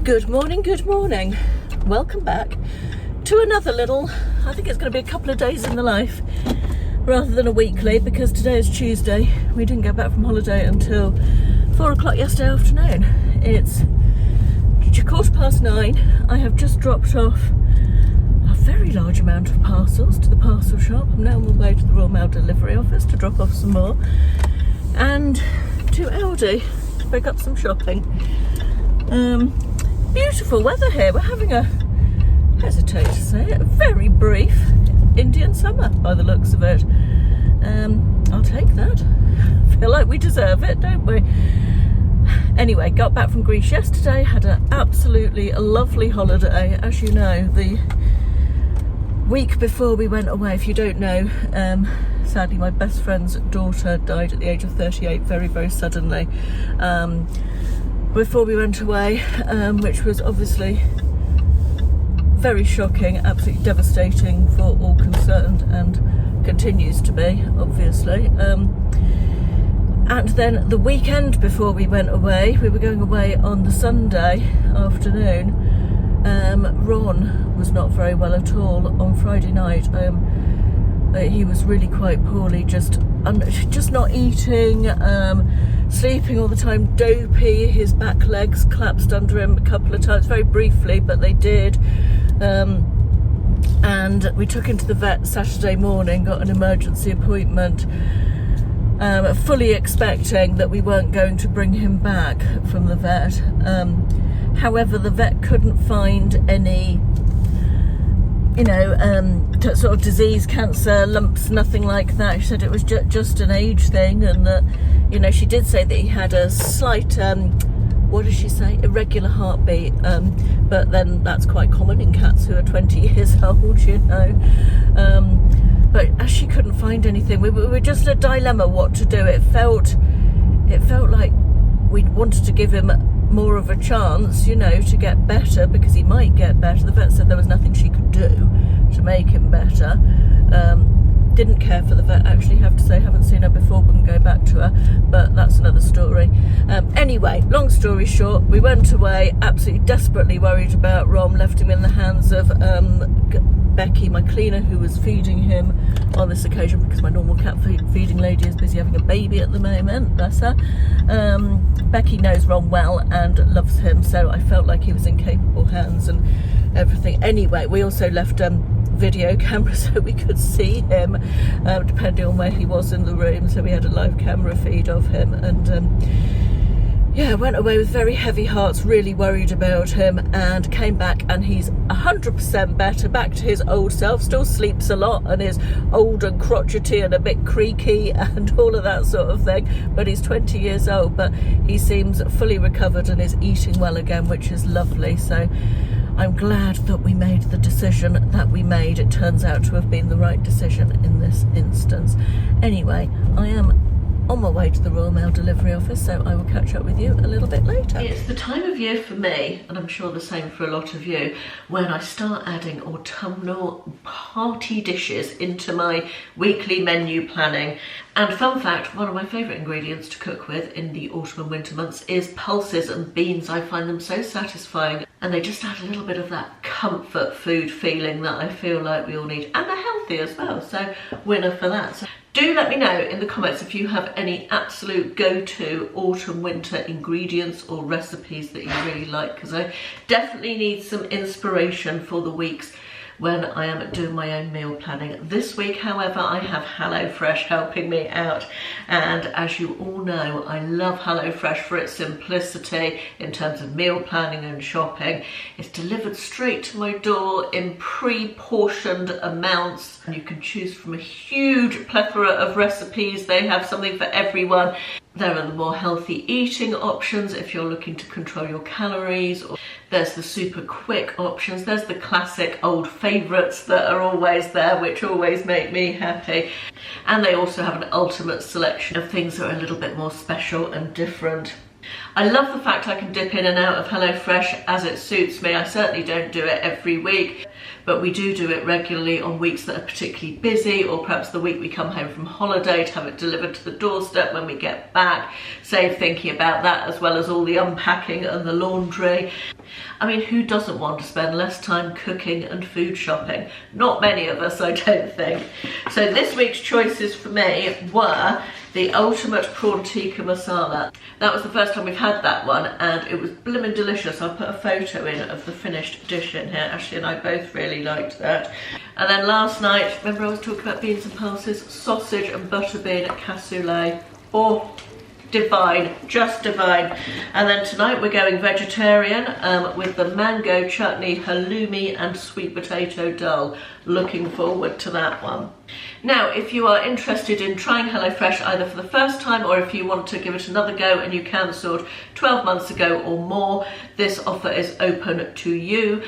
Good morning, good morning. Welcome back to another little, I think it's going to be a couple of days in the life rather than a weekly, because today is Tuesday. We didn't get back from holiday until 4 o'clock yesterday afternoon. It's 9:15. I have just dropped off a very large amount of parcels to the parcel shop. I'm now on my way to the Royal Mail delivery office to drop off some more, and to Aldi to pick up some shopping. Beautiful weather here. We're having a, hesitate to say it, a very brief Indian summer by the looks of it. I'll take that. I feel like we deserve it, don't we? Anyway, got back from Greece yesterday, had an absolutely lovely holiday. As you know, the week before we went away, if you don't know, sadly my best friend's daughter died at the age of 38 very, very suddenly. Before we went away, which was obviously very shocking, absolutely devastating for all concerned, and continues to be, obviously. And then the weekend before we went away, we were going away on the Sunday afternoon. Ron was not very well at all on Friday night. He was really quite poorly, just not eating, sleeping all the time, dopey. His back legs collapsed under him a couple of times, very briefly, but they did. And we took him to the vet Saturday morning, got an emergency appointment, fully expecting that we weren't going to bring him back from the vet. However, the vet couldn't find any, sort of disease, cancer, lumps, nothing like that. She said it was just an age thing, and that, she did say that he had a slight, what did she say, irregular heartbeat, but then that's quite common in cats who are 20 years old, but as she couldn't find anything, we were just in a dilemma what to do. It felt like we wanted to give him more of a chance, to get better, because he might get better. The vet said there was nothing she could do to make him better. Didn't care for the vet, actually, have to say. Haven't seen her before, wouldn't go back to her, but that's another story. Anyway, long story short, we went away absolutely desperately worried about Rom. Left him in the hands of Becky, my cleaner, who was feeding him on this occasion, because my normal cat feeding lady is busy having a baby at the moment, bless her. Becky knows Ron well and loves him, so I felt like he was in capable hands and everything. Anyway, we also left video camera so we could see him, depending on where he was in the room, so we had a live camera feed of him, and went away with very heavy hearts, really worried about him, and came back and he's 100% better, back to his old self. Still sleeps a lot and is old and crotchety and a bit creaky and all of that sort of thing, but he's 20 years old, but he seems fully recovered and is eating well again, which is lovely. So I'm glad that we made the decision that we made. It turns out to have been the right decision in this instance. Anyway, I am on my way to the Royal Mail delivery office, so I will catch up with you a little bit later. It's the time of year for me, and I'm sure the same for a lot of you, when I start adding autumnal party dishes into my weekly menu planning. And fun fact, one of my favourite ingredients to cook with in the autumn and winter months is pulses and beans. I find them so satisfying, and they just add a little bit of that comfort food feeling that I feel like we all need, and they're healthy as well, so winner for that. So do let me know in the comments if you have any absolute go-to autumn winter ingredients or recipes that you really like, because I definitely need some inspiration for the weeks when I am doing my own meal planning. This week, however, I have HelloFresh helping me out, and as you all know, I love HelloFresh for its simplicity in terms of meal planning and shopping. It's delivered straight to my door in pre-portioned amounts, and you can choose from a huge plethora of recipes. They have something for everyone. There are the more healthy eating options if you're looking to control your calories, or there's the super quick options, there's the classic old favourites that are always there, which always make me happy, and they also have an ultimate selection of things that are a little bit more special and different. I love the fact I can dip in and out of HelloFresh as it suits me. I certainly don't do it every week. but we do it regularly on weeks that are particularly busy, or perhaps the week we come home from holiday to have it delivered to the doorstep when we get back. Save thinking about that, as well as all the unpacking and the laundry. I mean, who doesn't want to spend less time cooking and food shopping? Not many of us, I don't think. So this week's choices for me were the ultimate prawn tikka masala. That was the first time we've had that one, and it was blimmin' delicious. I'll put a photo in of the finished dish in here. Ashley and I both really liked that. And then last night, remember I was talking about beans and pulses? Sausage and butterbean cassoulet. Oh, divine, just divine. And then tonight we're going vegetarian with the mango chutney, halloumi and sweet potato dal. Looking forward to that one. Now, if you are interested in trying HelloFresh either for the first time, or if you want to give it another go and you cancelled 12 months ago or more, this offer is open to you.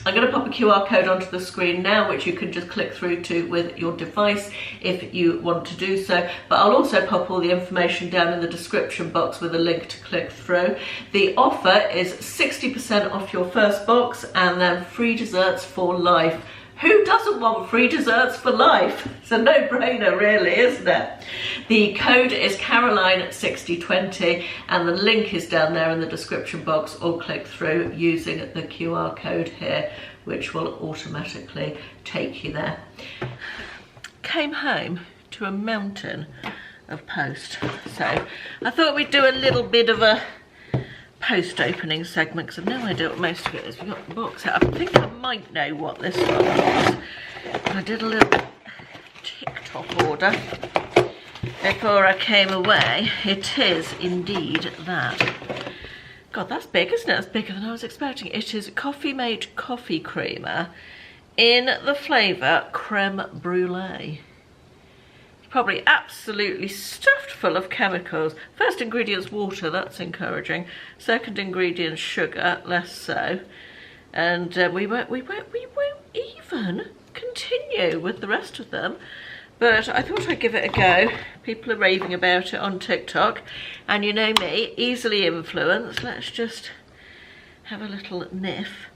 I'm going to pop a QR code onto the screen now, which you can just click through to with your device if you want to do so. But I'll also pop all the information down in the description box with a link to click through. The offer is 60% off your first box and then free desserts for life. Who doesn't want free desserts for life? It's a no-brainer really, isn't it? The code is Caroline6020 and the link is down there in the description box, or click through using the QR code here, which will automatically take you there. Came home to a mountain of post. So I thought we'd do a little bit of a post opening segment, because I've no idea what most of it is. We've got the box out. I think I might know what this one was. I did a little TikTok order before I came away. It is indeed that. God, that's big, isn't it? That's bigger than I was expecting. It is Coffee Mate coffee creamer in the flavour creme brulee. Probably absolutely stuffed full of chemicals. First ingredient's water, that's encouraging. Second ingredient sugar, less so. And we won't even continue with the rest of them. But I thought I'd give it a go. People are raving about it on TikTok. And you know me, easily influenced. Let's just have a little sniff.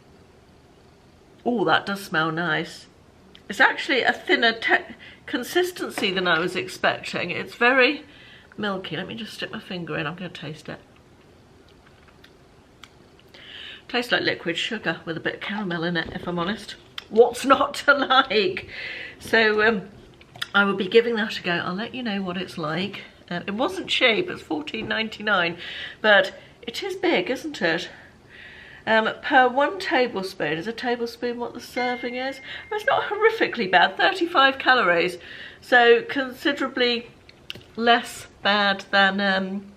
Oh, that does smell nice. It's actually a thinner consistency than I was expecting. It's very milky. Let me just stick my finger in. I'm going to taste it. Tastes like liquid sugar with a bit of caramel in it, if I'm honest. What's not to like? So I will be giving that a go. I'll let you know what it's like. It wasn't cheap. It's $14.99, but it is big, isn't it? Per 1 tablespoon. Is a tablespoon what the serving is? Well, it's not horrifically bad, 35 calories. So considerably less bad than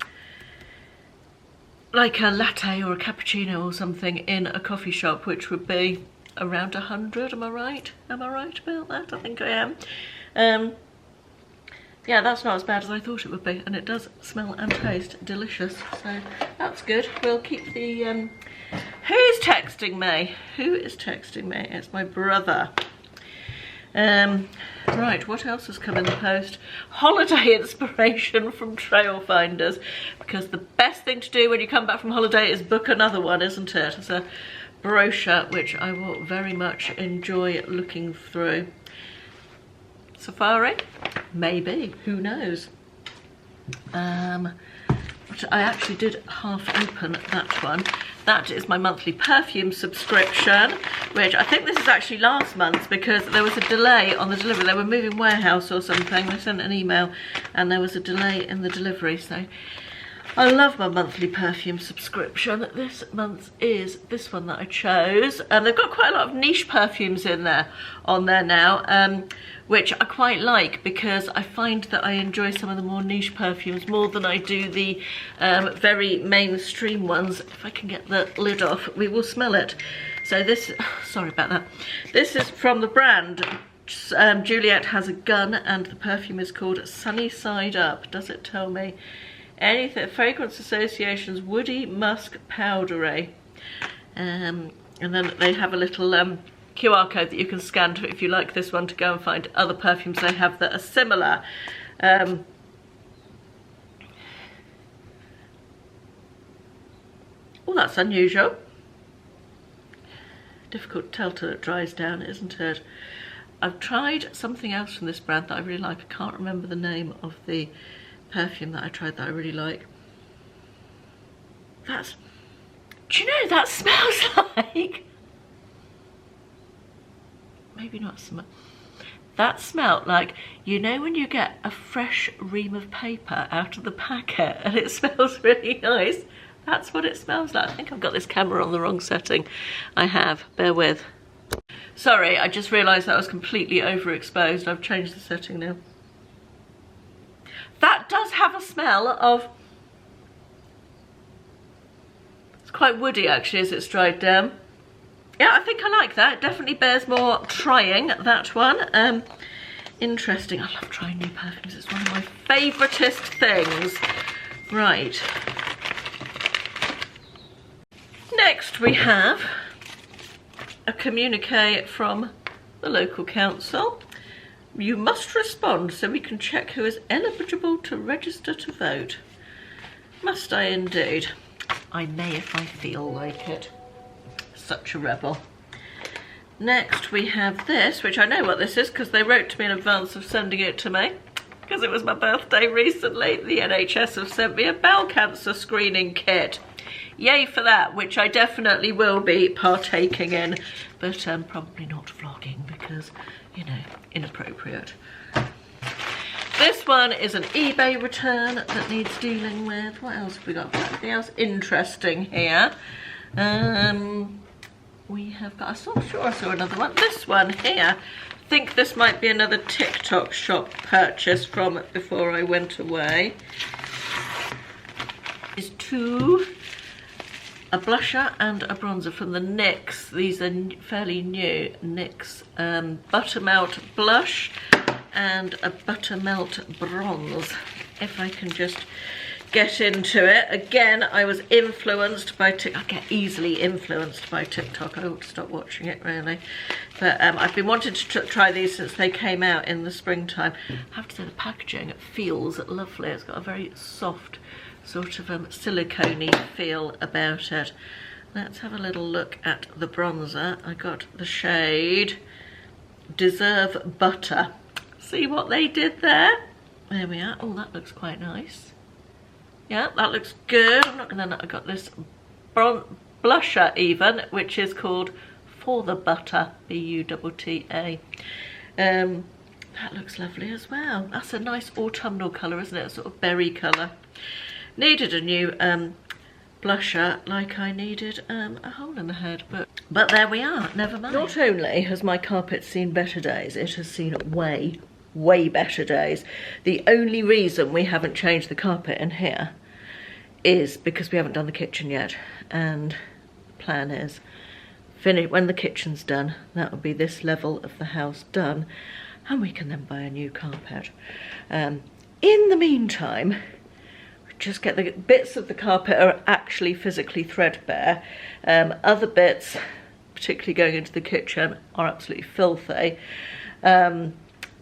like a latte or a cappuccino or something in a coffee shop, which would be around 100, am I right? Am I right about that? I think I am. Yeah, that's not as bad as I thought it would be, and it does smell and taste delicious, so that's good. We'll keep the... Who's texting me? Who is texting me? It's my brother. Right, what else has come in the post? Holiday inspiration from Trail Finders, because the best thing to do when you come back from holiday is book another one, isn't it? It's a brochure which I will very much enjoy looking through. Safari? Maybe, who knows? I actually did half open that one. That is my monthly perfume subscription, which I think this is actually last month because there was a delay on the delivery. They were moving warehouse or something. They sent an email and there was a delay in the delivery. So I love my monthly perfume subscription. This month is this one that I chose. They've got quite a lot of niche perfumes in there, on there now, which I quite like because I find that I enjoy some of the more niche perfumes more than I do the very mainstream ones. If I can get the lid off, we will smell it. So this, sorry about that. This is from the brand Juliet Has a Gun, and the perfume is called Sunny Side Up. Does it tell me anything? Fragrance associations, woody, musk, powdery. And then they have a little QR code that you can scan to, if you like this one, to go and find other perfumes they have that are similar. Oh, that's unusual. Difficult to tell till it dries down, isn't it? I've tried something else from this brand that I really like. I can't remember the name of the perfume that I tried that I really like. Do you know, that smells like... Maybe not smell. That smelled like, you know when you get a fresh ream of paper out of the packet and it smells really nice? That's what it smells like. I think I've got this camera on the wrong setting. I have, bear with. Sorry, I just realised that I was completely overexposed. I've changed the setting now. That does have a smell of... It's quite woody actually as it's dried down. Yeah, I think I like that. It definitely bears more trying, that one. Interesting. I love trying new perfumes. It's one of my favouriteest things. Right. Next we have a communique from the local council. You must respond so we can check who is eligible to register to vote. Must I indeed? I may if I feel like it. Such a rebel. Next we have this, which I know what this is because they wrote to me in advance of sending it to me because it was my birthday recently. The NHS have sent me a bowel cancer screening kit. Yay for that, which I definitely will be partaking in, but probably not vlogging because, you know, inappropriate. This one is an eBay return that needs dealing with. What else have we got? Anything else interesting here? We have got, sure I saw another one. This one here, I think this might be another TikTok shop purchase from before I went away. Is two, a blusher and a bronzer from the NYX. These are fairly new NYX Buttermelt Blush and a Buttermelt Bronze. If I can just get into it. Again, I was influenced by TikTok. I get easily influenced by TikTok. I ought to stop watching it really. But I've been wanting to try these since they came out in the springtime. I have to say the packaging, it feels lovely. It's got a very soft sort of silicone-y feel about it. Let's have a little look at the bronzer. I got the shade Deserve Butter. See what they did there? There we are. Oh, that looks quite nice. Yeah, that looks good. And then I got this blusher even, which is called For the Butter, B-U-T-T-A. That looks lovely as well. That's a nice autumnal colour, isn't it? A sort of berry colour. Needed a new blusher like I needed a hole in the head, but there we are, never mind. Not only has my carpet seen better days, it has seen way better days. The only reason we haven't changed the carpet in here is because we haven't done the kitchen yet, and the plan is when the kitchen's done, that will be this level of the house done, and we can then buy a new carpet. In the meantime, just get the bits of the carpet are actually physically threadbare. Other bits, particularly going into the kitchen, are absolutely filthy.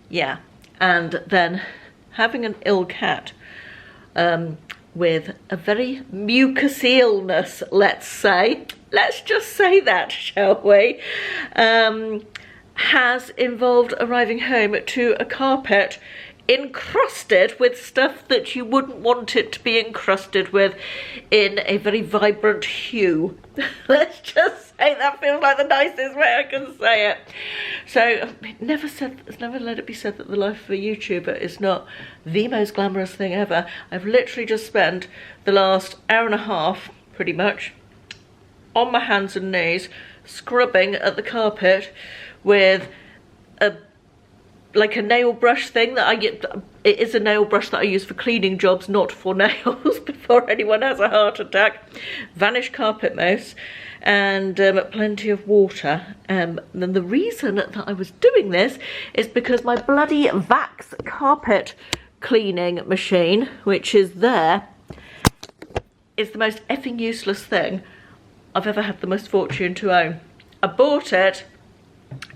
Yeah, and then having an ill cat with a very mucousy illness, let's just say that, shall we, has involved arriving home to a carpet encrusted with stuff that you wouldn't want it to be encrusted with, in a very vibrant hue. Let's just say that feels like the nicest way I can say it. So never let it be said that the life of a YouTuber is not the most glamorous thing ever. I've literally just spent the last hour and a half, pretty much, on my hands and knees, scrubbing at the carpet with like a nail brush thing that I get. It is a nail brush that I use for cleaning jobs, not for nails, before anyone has a heart attack. Vanish carpet mousse and plenty of water. And the reason that I was doing this is because my bloody Vax carpet cleaning machine, which is there, is the most effing useless thing I've ever had the misfortune to own. I bought it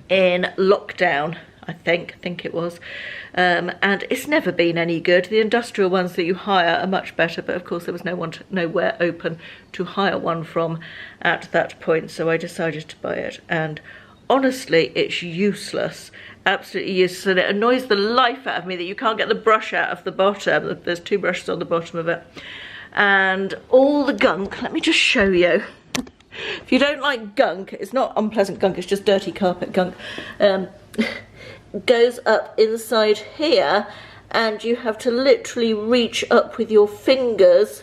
in lockdown. I think it was. And it's never been any good. The industrial ones that you hire are much better, but of course there was nowhere open to hire one from at that point, so I decided to buy it. And honestly, it's useless. Absolutely useless, and it annoys the life out of me that you can't get the brush out of the bottom. There's 2 brushes on the bottom of it. And all the gunk, let me just show you. If you don't like gunk, it's not unpleasant gunk, it's just dirty carpet gunk, goes up inside here, and you have to literally reach up with your fingers.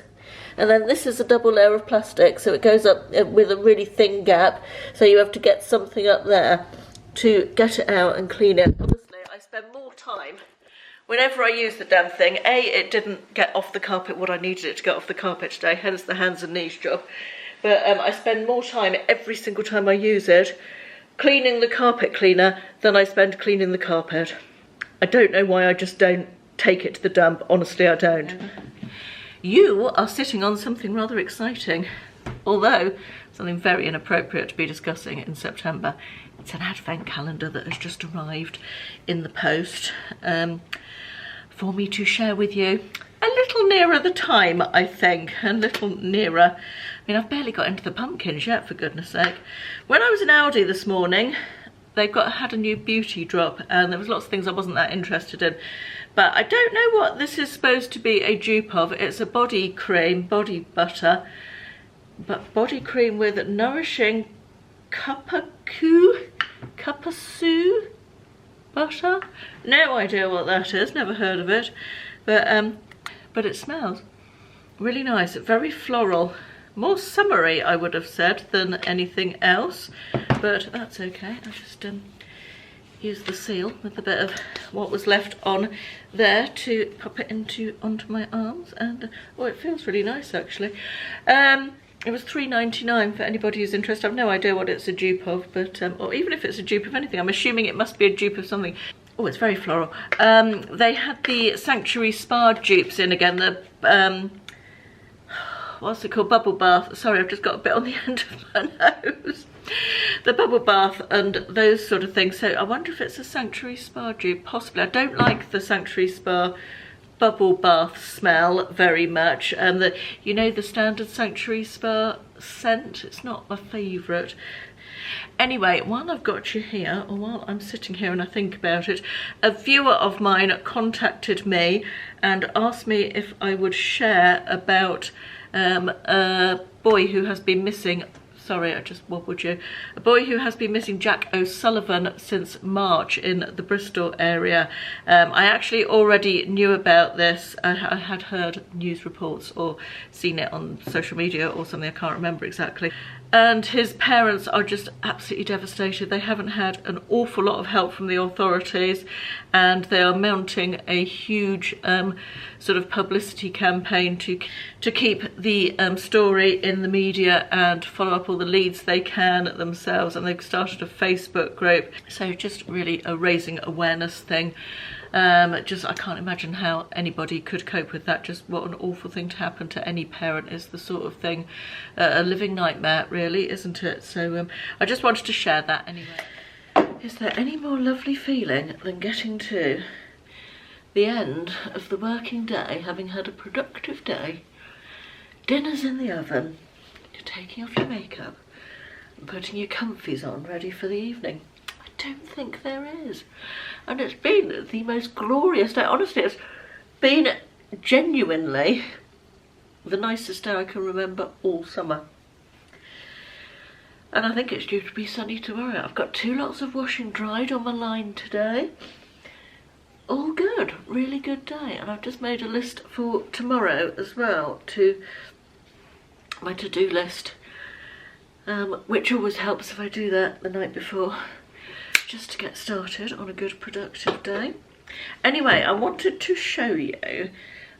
And then this is a double layer of plastic, so it goes up with a really thin gap, so you have to get something up there to get it out and clean it. Honestly, I spend more time whenever I use the damn thing. A, it didn't get off the carpet what I needed it to get off the carpet today, hence the hands and knees job. But I spend more time every single time I use it cleaning the carpet cleaner than I spend cleaning the carpet. I don't know why, I just don't take it to the dump. Honestly, I don't. You are sitting on something rather exciting, although something very inappropriate to be discussing in September. It's an advent calendar that has just arrived in the post for me to share with you. A little nearer the time, I think, a little nearer. I mean, I've barely got into the pumpkins yet, for goodness sake. When I was in Aldi this morning, they've had a new beauty drop, and there was lots of things I wasn't that interested in. But I don't know what this is supposed to be a dupe of. It's a body cream, body butter, but body cream with nourishing Cuppasoo butter. No idea what that is. Never heard of it. But it smells really nice. Very floral, more summery, I would have said, than anything else. But that's okay. I just use the seal with a bit of what was left on there to pop it onto my arms, and oh, it feels really nice actually. It was £3.99 for anybody who's interested. I've no idea what it's a dupe of, but or even if it's a dupe of anything, I'm assuming it must be a dupe of something. Oh, it's very floral. They had the Sanctuary Spa dupes in again. The what's it called? Bubble bath. Sorry, I've just got a bit on the end of my nose. The bubble bath and those sort of things. So I wonder if it's a Sanctuary Spa dupe. Possibly. I don't like the Sanctuary Spa bubble bath smell very much, and the standard Sanctuary Spa scent, it's not my favourite. Anyway, while I've got you here, or while I'm sitting here and I think about it, a viewer of mine contacted me and asked me if I would share about a boy who has been missing. Sorry, I just wobbled you. A boy who has been missing, Jack O'Sullivan, since March in the Bristol area. I actually already knew about this. I had heard news reports or seen it on social media or something, I can't remember exactly. And his parents are just absolutely devastated. They haven't had an awful lot of help from the authorities, and they are mounting a huge sort of publicity campaign to keep the story in the media and follow up all the leads they can themselves. And they've started a Facebook group, so just really a raising awareness thing. I can't imagine how anybody could cope with that. Just what an awful thing to happen to any parent is the sort of thing, a living nightmare really, isn't it? So I just wanted to share that anyway. Is there any more lovely feeling than getting to the end of the working day, having had a productive day, dinner's in the oven, you're taking off your makeup and putting your comfies on ready for the evening? I don't think there is. And it's been the most glorious day. Honestly, it's been genuinely the nicest day I can remember all summer. And I think it's due to be sunny tomorrow. I've got 2 lots of washing dried on my line today. All good, really good day. And I've just made a list for tomorrow as well, to my to-do list, which always helps if I do that the night before, just to get started on a good productive day. Anyway, I wanted to show you,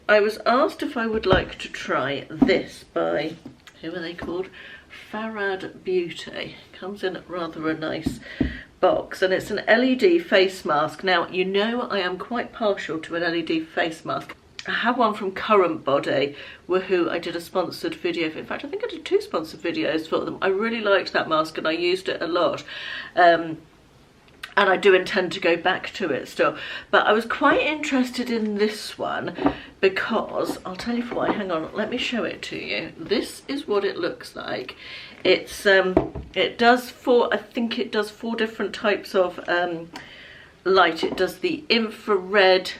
I was asked if I would like to try this by, who are they called? Farad Beauty. Comes in rather a nice box, and it's an LED face mask. Now, you know I am quite partial to an LED face mask. I have one from Current Body, who I did a sponsored video for. In fact, I think I did 2 sponsored videos for them. I really liked that mask and I used it a lot. and I do intend to go back to it still. But I was quite interested in this one because, I'll tell you why, hang on, let me show it to you. This is what it looks like. It's it does I think it does 4 different types of light. It does the infrared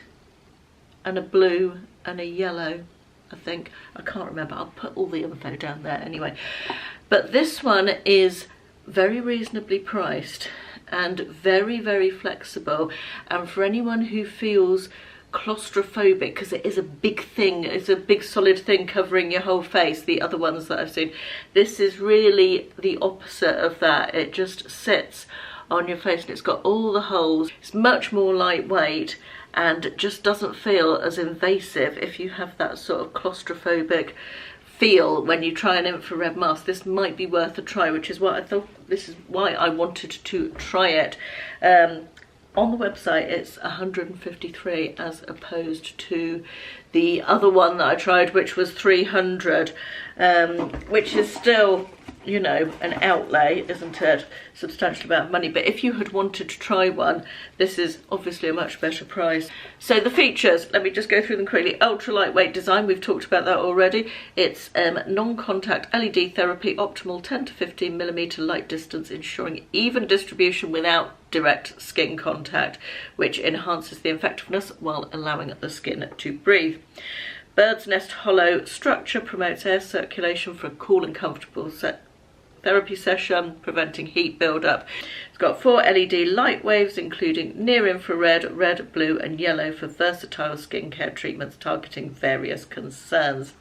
and a blue and a yellow, I think. I can't remember. I'll put all the info down there anyway. But this one is very reasonably priced and very, very flexible. And for anyone who feels claustrophobic, because it is a big thing, it's a big solid thing covering your whole face, the other ones that I've seen, this is really the opposite of that. It just sits on your face and it's got all the holes. It's much more lightweight and just doesn't feel as invasive if you have that sort of claustrophobic feel when you try an infrared mask. This might be worth a try, which is what I thought, this is why I wanted to try it. On the website it's 153 as opposed to the other one that I tried, which was 300, which is still, you know, an outlay, isn't it? Substantial amount of money. But if you had wanted to try one, this is obviously a much better price. So the features, let me just go through them quickly. Ultra lightweight design, we've talked about that already. It's non-contact LED therapy, optimal 10 to 15 millimeter light distance, ensuring even distribution without direct skin contact, which enhances the effectiveness while allowing the skin to breathe. Bird's nest hollow structure promotes air circulation for a cool and comfortable therapy session, preventing heat buildup. It's got 4 LED light waves, including near-infrared, red, blue and yellow, for versatile skincare treatments targeting various concerns.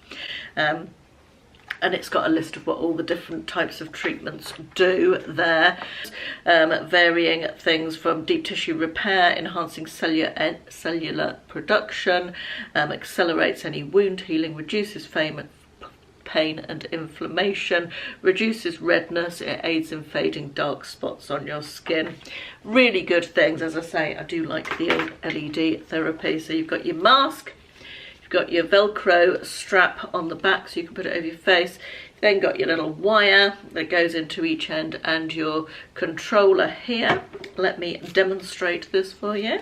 And it's got a list of what all the different types of treatments do there, varying things from deep tissue repair, enhancing cellular production, accelerates any wound healing, reduces pain and inflammation, reduces redness, it aids in fading dark spots on your skin. Really good things. As I say, I do like the LED therapy. So you've got your mask, you've got your Velcro strap on the back so you can put it over your face. You've then got your little wire that goes into each end and your controller here. Let me demonstrate this for you.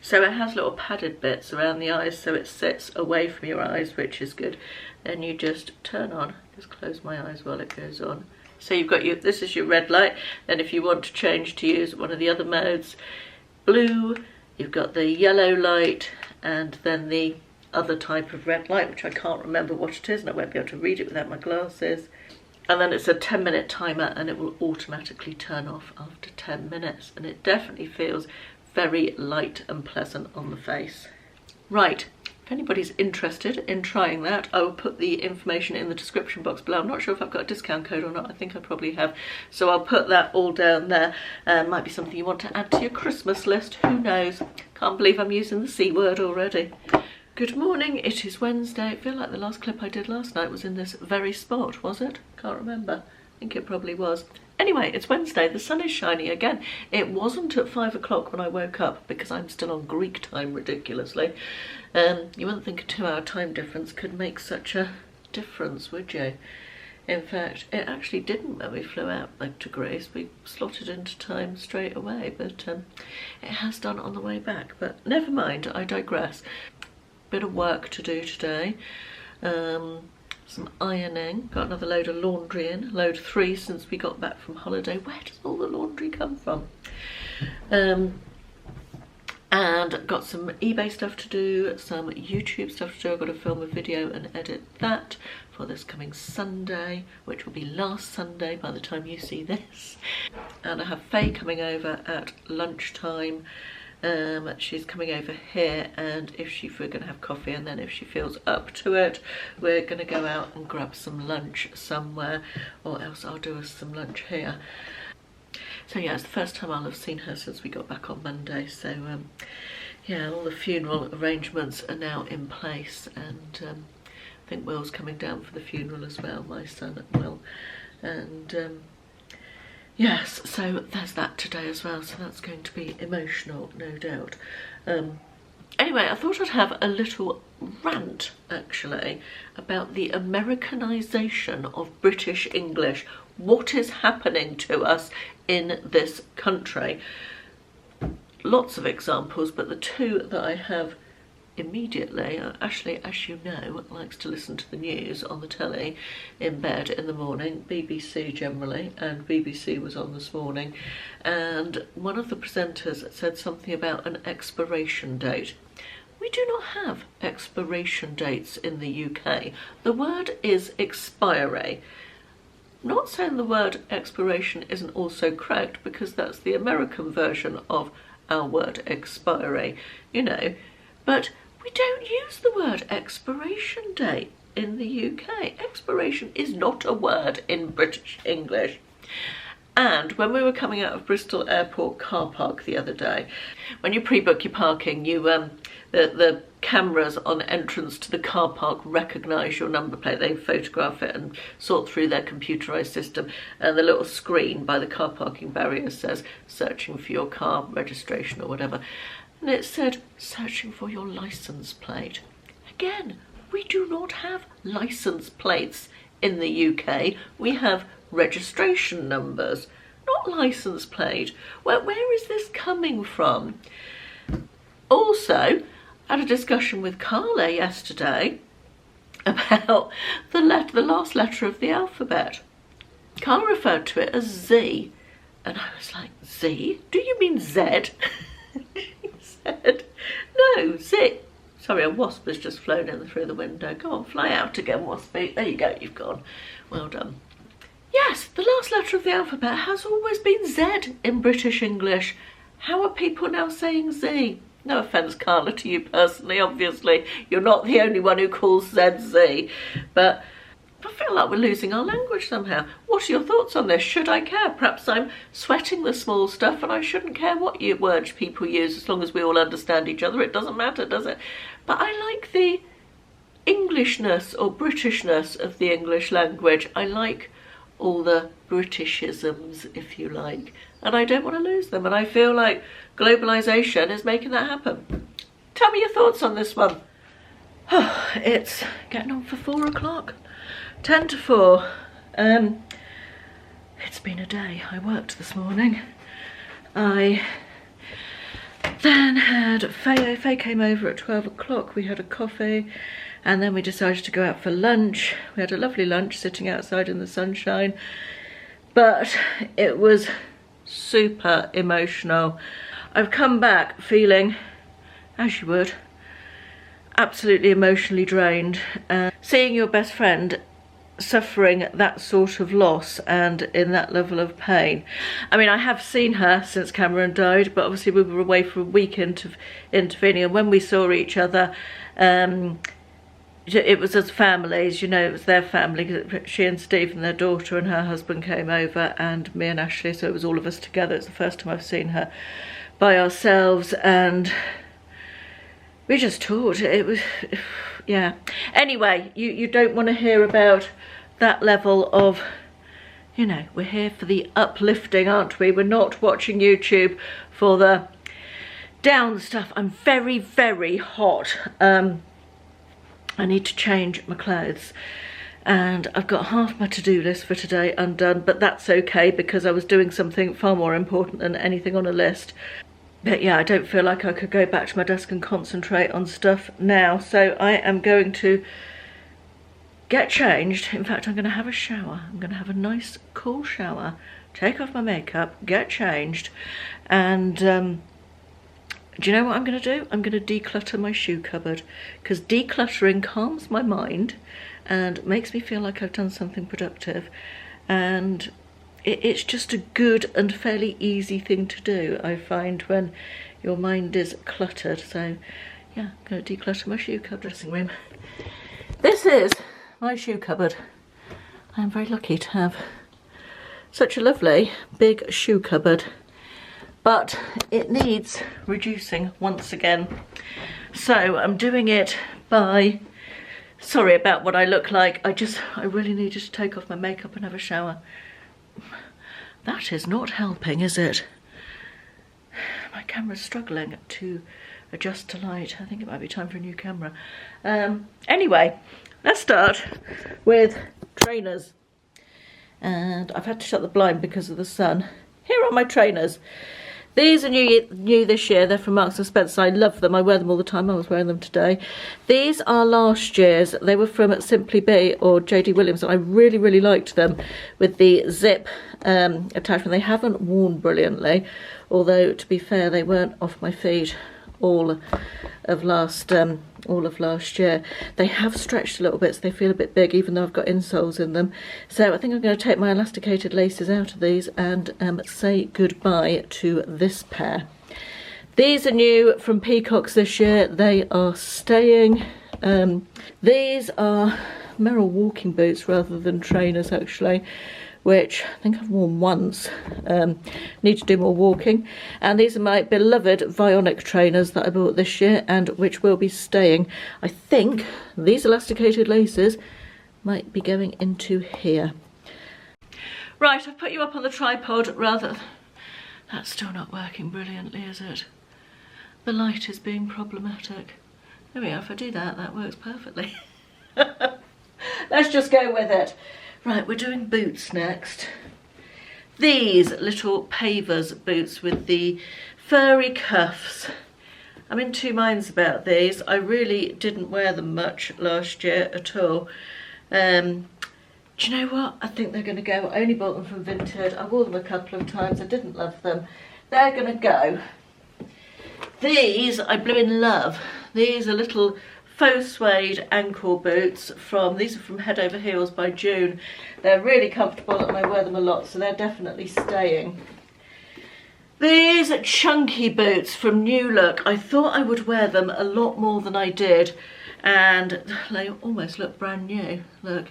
So it has little padded bits around the eyes so it sits away from your eyes, which is good. Then you just turn on, just close my eyes while it goes on. So you've got this is your red light. Then if you want to change to use one of the other modes, blue, you've got the yellow light and then the other type of red light, which I can't remember what it is and I won't be able to read it without my glasses. And then it's a 10-minute timer and it will automatically turn off after 10 minutes. And it definitely feels very light and pleasant on the face. Right, if anybody's interested in trying that, I will put the information in the description box below. I'm not sure if I've got a discount code or not. I think I probably have. So I'll put that all down there. Might be something you want to add to your Christmas list. Who knows? Can't believe I'm using the C word already. Good morning, it is Wednesday. I feel like the last clip I did last night was in this very spot, was it? Can't remember. I think it probably was. Anyway, it's Wednesday, the sun is shining again. It wasn't at 5 o'clock when I woke up because I'm still on Greek time, ridiculously. You wouldn't think a 2-hour time difference could make such a difference, would you? In fact, it actually didn't when we flew out back to Greece. We slotted into time straight away, but it has done on the way back. But never mind, I digress. Bit of work to do today. Some ironing, got another load of laundry in, load 3 since we got back from holiday. Where does all the laundry come from? And got some eBay stuff to do, some YouTube stuff to do. I've got to film a video and edit that for this coming Sunday, which will be last Sunday by the time you see this. And I have Faye coming over at lunchtime. She's coming over here, and we're going to have coffee, and then if she feels up to it, we're going to go out and grab some lunch somewhere, or else I'll do us some lunch here. So yeah, it's the first time I'll have seen her since we got back on Monday. So yeah, all the funeral arrangements are now in place, and I think Will's coming down for the funeral as well, my son Will, and yes, so there's that today as well, so that's going to be emotional, no doubt. Anyway, I thought I'd have a little rant, actually, about the Americanization of British English. What is happening to us in this country? lots of examples, but the two that I have immediately, Ashley, as you know, likes to listen to the news on the telly in bed in the morning, BBC generally, and BBC was on this morning, and one of the presenters said something about an expiration date. We do not have expiration dates in the UK. The word is expiry. I'm not saying the word expiration isn't also correct, because that's the American version of our word expiry, you know, but we don't use the word expiration date in the UK. Expiration is not a word in British English. And when we were coming out of Bristol Airport car park the other day, when you pre-book your parking, you the cameras on entrance to the car park recognise your number plate. They photograph it and sort through their computerised system, and the little screen by the car parking barrier says searching for your car registration or whatever, and it said searching for your licence plate. Again, we do not have licence plates in the UK. We have registration numbers, not licence plate. Where is this coming from? Also, I had a discussion with Carla yesterday about the last letter of the alphabet. Carla referred to it as Z, and I was like, Z? Do you mean Z? She said, no, Z. Sorry, a wasp has just flown in through the window. Go on, fly out again, waspy. There you go, you've gone. Well done. Yes, the last letter of the alphabet has always been Z in British English. How are people now saying Z? No offence, Carla, to you personally, obviously. You're not the only one who calls Z Z. But I feel like we're losing our language somehow. What are your thoughts on this? Should I care? Perhaps I'm sweating the small stuff and I shouldn't care what words people use, as long as we all understand each other. It doesn't matter, does it? But I like the Englishness or Britishness of the English language. I like all the Britishisms, if you like, and I don't want to lose them, and I feel like globalisation is making that happen. Tell me your thoughts on this one. Oh, it's getting on for 4 o'clock, 10 to 4. It's been a day. I worked this morning. I then had Faye came over at 12 o'clock. We had a coffee, and then we decided to go out for lunch. We had a lovely lunch sitting outside in the sunshine, but it was super emotional. I've come back feeling, as you would, absolutely emotionally drained. Seeing your best friend suffering that sort of loss and in that level of pain. I mean, I have seen her since Cameron died, but obviously we were away for a week intervening, and when we saw each other, it was as families, you know, it was their family. She and Steve and their daughter and her husband came over, and me and Ashley, so it was all of us together. It's the first time I've seen her by ourselves, and we just talked. It was, yeah. Anyway, you don't want to hear about that level of, you know, we're here for the uplifting, aren't we? We're not watching YouTube for the down stuff. I'm very, very hot. I need to change my clothes, and I've got half my to-do list for today undone, but that's okay because I was doing something far more important than anything on a list. But yeah, I don't feel like I could go back to my desk and concentrate on stuff now, so I am going to get changed. In fact, I'm going to have a shower. I'm going to have a nice cool shower, take off my makeup, get changed, and do you know what I'm going to do? I'm going to declutter my shoe cupboard, because decluttering calms my mind and makes me feel like I've done something productive, and it's just a good and fairly easy thing to do, I find, when your mind is cluttered. So yeah, I'm going to declutter my shoe cupboard. Dressing room. This is my shoe cupboard. I am very lucky to have such a lovely big shoe cupboard, but it needs reducing once again. So I'm doing it by, sorry about what I look like, I really needed to take off my makeup and have a shower. That is not helping, is it? My camera's struggling to adjust to light. I think it might be time for a new camera. Anyway, let's start with trainers. And I've had to shut the blind because of the sun. Here are my trainers. These are new this year. They're from Marks and Spencer. I love them. I wear them all the time. I was wearing them today. These are last year's. They were from Simply Be or JD Williams. And I really, really liked them with the zip attachment. They haven't worn brilliantly, although to be fair, they weren't off my feet all of last year. They have stretched a little bit, so they feel a bit big, even though I've got insoles in them. So I think I'm going to take my elasticated laces out of these and say goodbye to this pair. These are new from Peacocks this year. They are staying. These are Merrill walking boots rather than trainers, actually, which I think I've worn once. Need to do more walking. And these are my beloved Vionic trainers that I bought this year and which will be staying. I think these elasticated laces might be going into here. Right, I've put you up on the tripod rather... That's still not working brilliantly, is it? The light is being problematic. There we are, if I do that, that works perfectly. Let's just go with it. Right, we're doing boots next. These little pavers boots with the furry cuffs. I'm in two minds about these. I really didn't wear them much last year at all. Do you know what? I think they're going to go. I only bought them from Vinted. I wore them a couple of times. I didn't love them. They're going to go. These I blew in love. These are little faux suede ankle boots these are from Head Over Heels by June. They're really comfortable and I wear them a lot, so they're definitely staying. These chunky boots from New Look, I thought I would wear them a lot more than I did, and they almost look brand new. Look,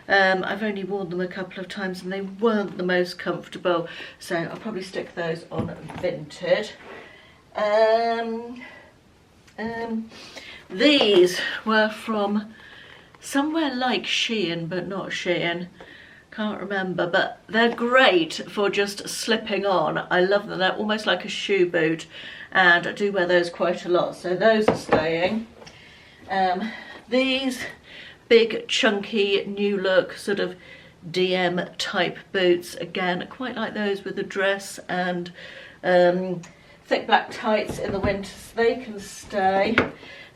I've only worn them a couple of times and they weren't the most comfortable, so I'll probably stick those on Vinted. These were from somewhere like Shein, but not Shein. Can't remember, but they're great for just slipping on. I love them. They're almost like a shoe boot, and I do wear those quite a lot, so those are staying. These big, chunky, New Look sort of DM type boots, again, quite like those with a dress and thick black tights in the winter, so they can stay.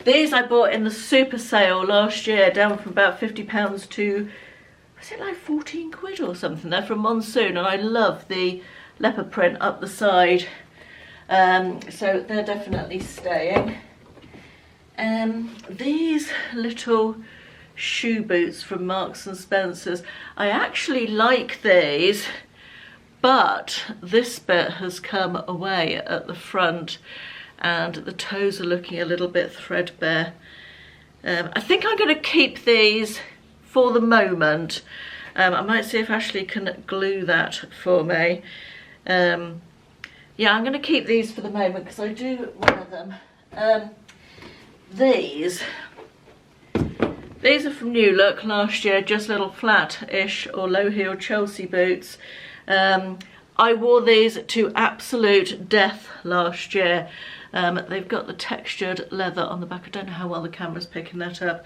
These I bought in the super sale last year, down from about £50 to, was it like 14 quid or something? They're from Monsoon, and I love the leopard print up the side. So they're definitely staying. These little shoe boots from Marks and Spencer's, I actually like these, but this bit has come away at the front and the toes are looking a little bit threadbare. I think I'm going to keep these for the moment. I might see if Ashley can glue that for me. Yeah, I'm going to keep these for the moment because I do wear them. These are from New Look last year, just little flat-ish or low-heel Chelsea boots. I wore these to absolute death last year. They've got the textured leather on the back. I don't know how well the camera's picking that up.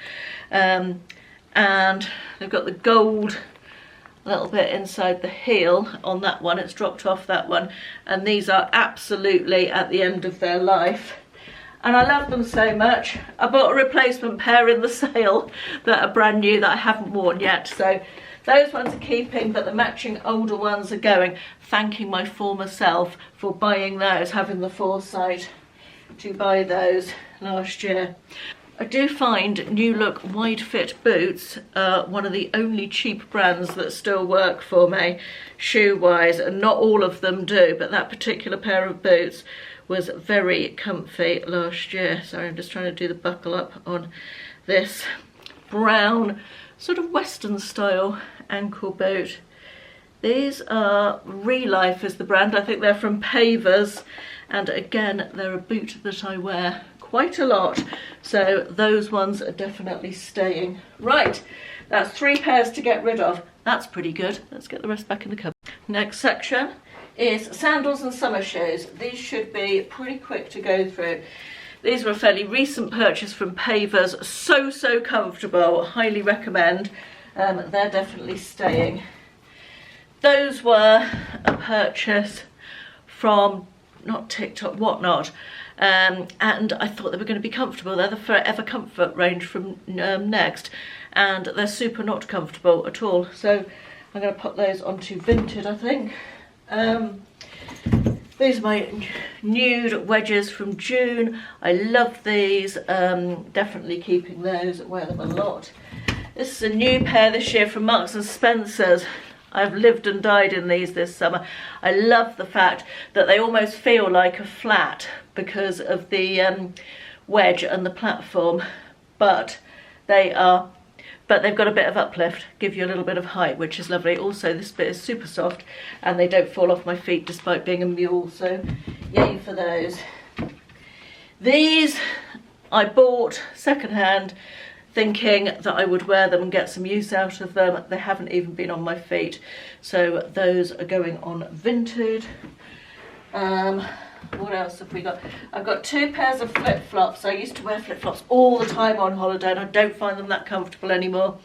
And they've got the gold little bit inside the heel on that one. It's dropped off that one. And these are absolutely at the end of their life. And I love them so much. I bought a replacement pair in the sale that are brand new that I haven't worn yet. So those ones are keeping, but the matching older ones are going. Thanking my former self for buying those, having the foresight to buy those last year. I do find New Look wide fit boots are one of the only cheap brands that still work for me shoe wise, and not all of them do, but that particular pair of boots was very comfy last year. Sorry, I'm just trying to do the buckle up on this brown sort of Western style ankle boot. These are Relife is the brand. I think they're from Pavers, and again they're a boot that I wear quite a lot, so those ones are definitely staying. Right, that's 3 pairs to get rid of. That's pretty good. Let's get the rest back in the cupboard. Next section is sandals and summer shoes. These should be pretty quick to go through. These were a fairly recent purchase from Pavers. So comfortable, highly recommend. They're definitely staying. Those were a purchase from not TikTok, whatnot. And I thought they were going to be comfortable. They're the Forever Comfort range from Next, and they're super not comfortable at all. So I'm going to put those onto Vinted, I think. These are my nude wedges from June. I love these. Definitely keeping those. I wear them a lot. This is a new pair this year from Marks and Spencer's. I've lived and died in these this summer. I love the fact that they almost feel like a flat because of the wedge and the platform, but they've got a bit of uplift, give you a little bit of height, which is lovely. Also, this bit is super soft and they don't fall off my feet despite being a mule, so yay for those. These I bought secondhand, thinking that I would wear them and get some use out of them. They haven't even been on my feet, so those are going on Vinted. What else have we got? I've got 2 pairs of flip-flops. I used to wear flip-flops all the time on holiday and I don't find them that comfortable anymore.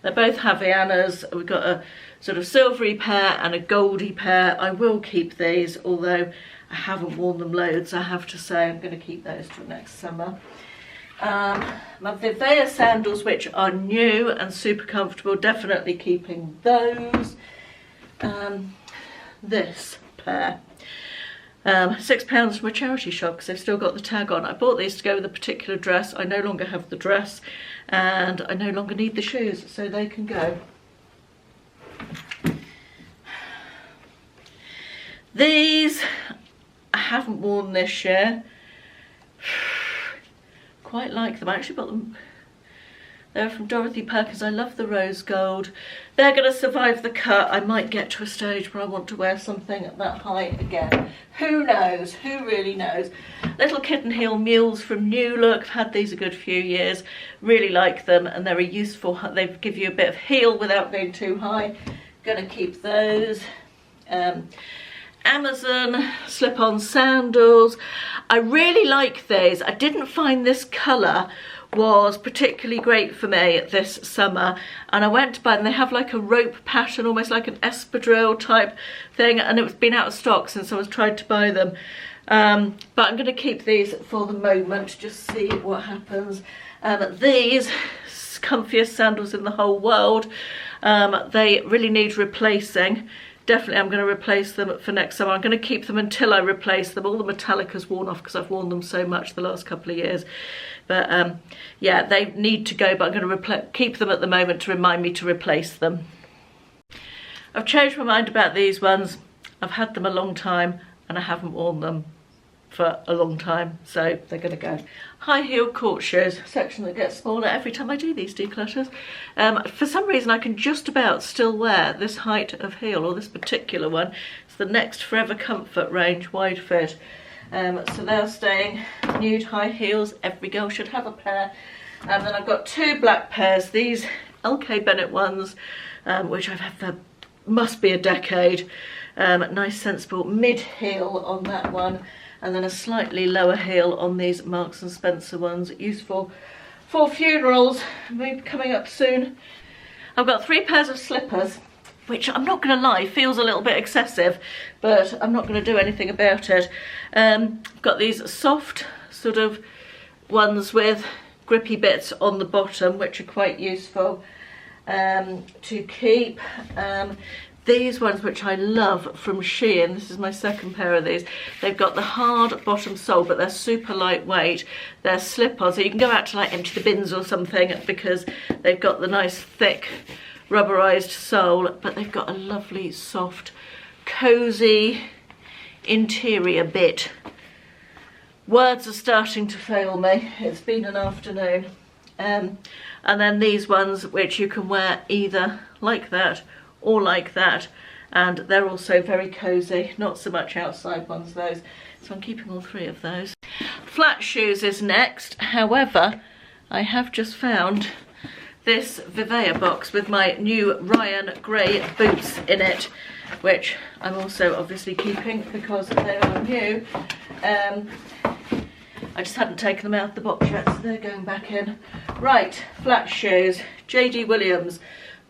They're both Havaianas. We've got a sort of silvery pair and a goldy pair. I will keep these, although I haven't worn them loads, I have to say. I'm going to keep those till next summer. My Vivea sandals, which are new and super comfortable, definitely keeping those. This pair, £6 from a charity shop because they've still got the tag on. I bought these to go with a particular dress. I no longer have the dress and I no longer need the shoes, so they can go. These I haven't worn this year. Quite like them. I actually bought them. They're from Dorothy Perkins. I love the rose gold. They're going to survive the cut. I might get to a stage where I want to wear something at that height again. Who knows? Who really knows? Little kitten heel mules from New Look. I've had these a good few years. Really like them, and they're a useful. They give you a bit of heel without being too high. Going to keep those. Amazon slip-on sandals. I really like these. I didn't find this colour was particularly great for me this summer, and I went to buy them. They have like a rope pattern, almost like an espadrille type thing, and it's been out of stock since I was trying to buy them. But I'm going to keep these for the moment, just see what happens. These comfiest sandals in the whole world. They really need replacing. Definitely I'm going to replace them for next summer. I'm going to keep them until I replace them. All the metallic has worn off because I've worn them so much the last couple of years. But yeah, they need to go, but I'm going to keep them at the moment to remind me to replace them. I've changed my mind about these ones. I've had them a long time and I haven't worn them for a long time, so they're going to go. High heel court shoes, section that gets smaller every time I do these declutters. For some reason I can just about still wear this height of heel, or this particular one. It's the Next Forever Comfort range, wide fit. So they're staying. Nude high heels, every girl should have a pair. And then I've got 2 black pairs, these LK Bennett ones, which I've had for must be a decade. Nice sensible mid heel on that one, and then a slightly lower heel on these Marks and Spencer ones, useful for funerals, maybe coming up soon. I've got 3 pairs of slippers, which I'm not going to lie, feels a little bit excessive, but I'm not going to do anything about it. I've got these soft sort of ones with grippy bits on the bottom, which are quite useful to keep. These ones, which I love, from Shein, this is my second pair of these. They've got the hard bottom sole, but they're super lightweight. They're slip-ons, so you can go out to like empty the bins or something because they've got the nice thick rubberized sole, but they've got a lovely soft cozy interior bit. Words are starting to fail me. It's been an afternoon. And then these ones, which you can wear either like that or like that, and they're also very cozy, not so much outside ones those, so I'm keeping all 3 of those. Flat shoes is next. However, I have just found this Vivea box with my new Ryan grey boots in it, which I'm also obviously keeping because they are new. I just hadn't taken them out of the box yet, so they're going back in. Right, flat shoes, JD Williams.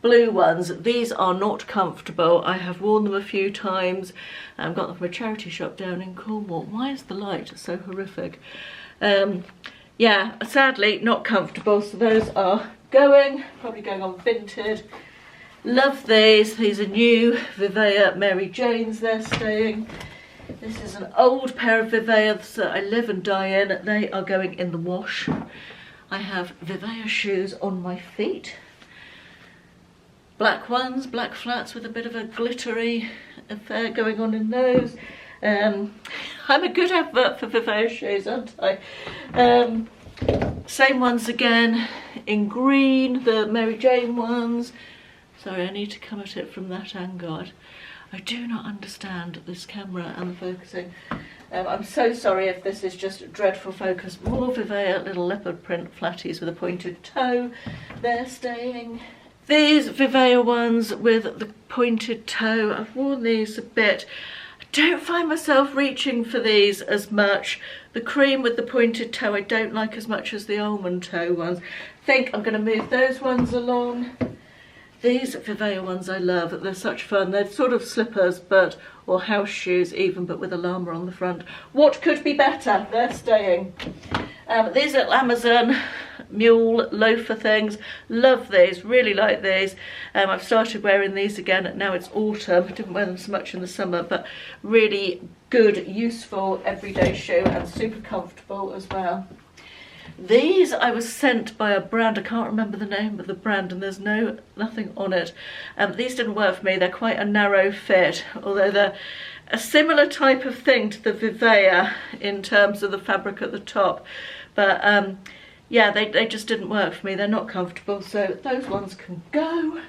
blue ones. These are not comfortable. I have worn them a few times. Got them from a charity shop down in Cornwall. Why is the light so horrific? Yeah, sadly not comfortable, so those are probably going on vintage. Love these. These are new Vivea Mary Janes. They're staying. This is an old pair of Viveas that I live and die in. They are going in the wash. I have Vivea shoes on my feet. Black ones, black flats with a bit of a glittery affair going on in those. I'm a good advert for Vivea shoes, aren't I? Same ones again in green, the Mary Jane ones. Sorry, I need to come at it from that angle. I do not understand this camera and the focusing. I'm so sorry if this is just dreadful focus. More Vivea little leopard print flatties with a pointed toe. They're staying. These Vivea ones with the pointed toe, I've worn these a bit. I don't find myself reaching for these as much. The cream with the pointed toe I don't like as much as the almond toe ones. I think I'm going to move those ones along. These Vivea ones I love. They're such fun. They're sort of slippers, or house shoes even, but with a llama on the front. What could be better? They're staying. These little Amazon mule loafer things. Love these. Really like these. I've started wearing these again. Now it's autumn. I didn't wear them so much in the summer, but really good, useful, everyday shoe and super comfortable as well. These I was sent by a brand, I can't remember the name of the brand, and there's nothing on it. These didn't work for me. They're quite a narrow fit, although they're a similar type of thing to the Vivea in terms of the fabric at the top. But yeah, they just didn't work for me. They're not comfortable, so those ones can go.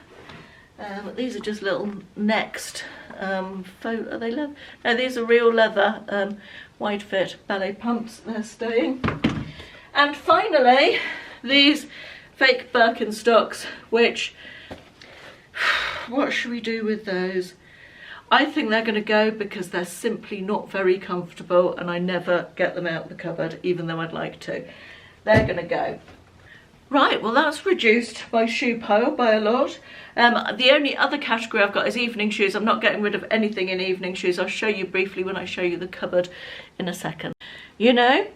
These are just little Next are they leather? No, these are real leather, wide fit ballet pumps. They're staying. And finally, these fake Birkenstocks, which, what should we do with those? I think they're going to go because they're simply not very comfortable and I never get them out of the cupboard, even though I'd like to. They're going to go. Right, well that's reduced my shoe pile by a lot. The only other category I've got is evening shoes. I'm not getting rid of anything in evening shoes. I'll show you briefly when I show you the cupboard in a second. You know,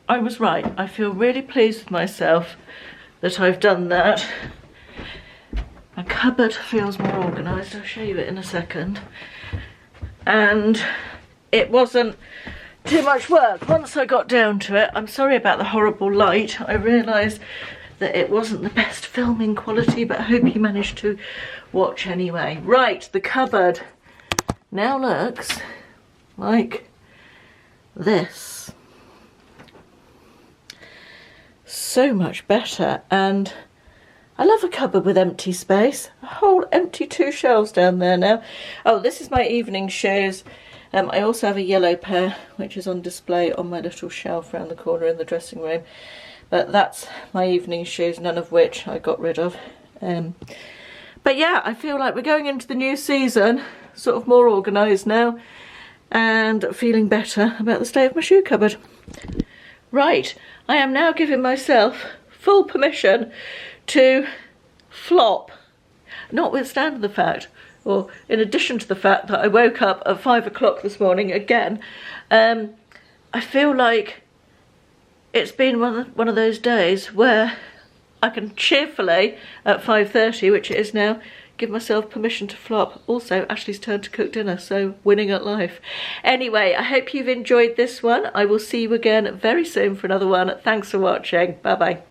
I was right. I feel really pleased with myself that I've done that. My cupboard feels more organised. I'll show you it in a second. And it wasn't too much work once I got down to it. I'm sorry about the horrible light. I realised that it wasn't the best filming quality, but I hope you managed to watch anyway. Right, the cupboard now looks like this. So much better, and I love a cupboard with empty space. A whole empty 2 shelves down there now. Oh, this is my evening shoes. I also have a yellow pair which is on display on my little shelf around the corner in the dressing room, but that's my evening shoes, none of which I got rid of. But yeah, I feel like we're going into the new season sort of more organised now and feeling better about the state of my shoe cupboard. Right, I am now giving myself full permission to flop, notwithstanding the fact, or in addition to the fact that I woke up at 5 o'clock this morning again. I feel like it's been one of those days where I can cheerfully at 5:30, which it is now, give myself permission to flop. Also, Ashley's turn to cook dinner, so winning at life. Anyway, I hope you've enjoyed this one. I will see you again very soon for another one. Thanks for watching. Bye bye.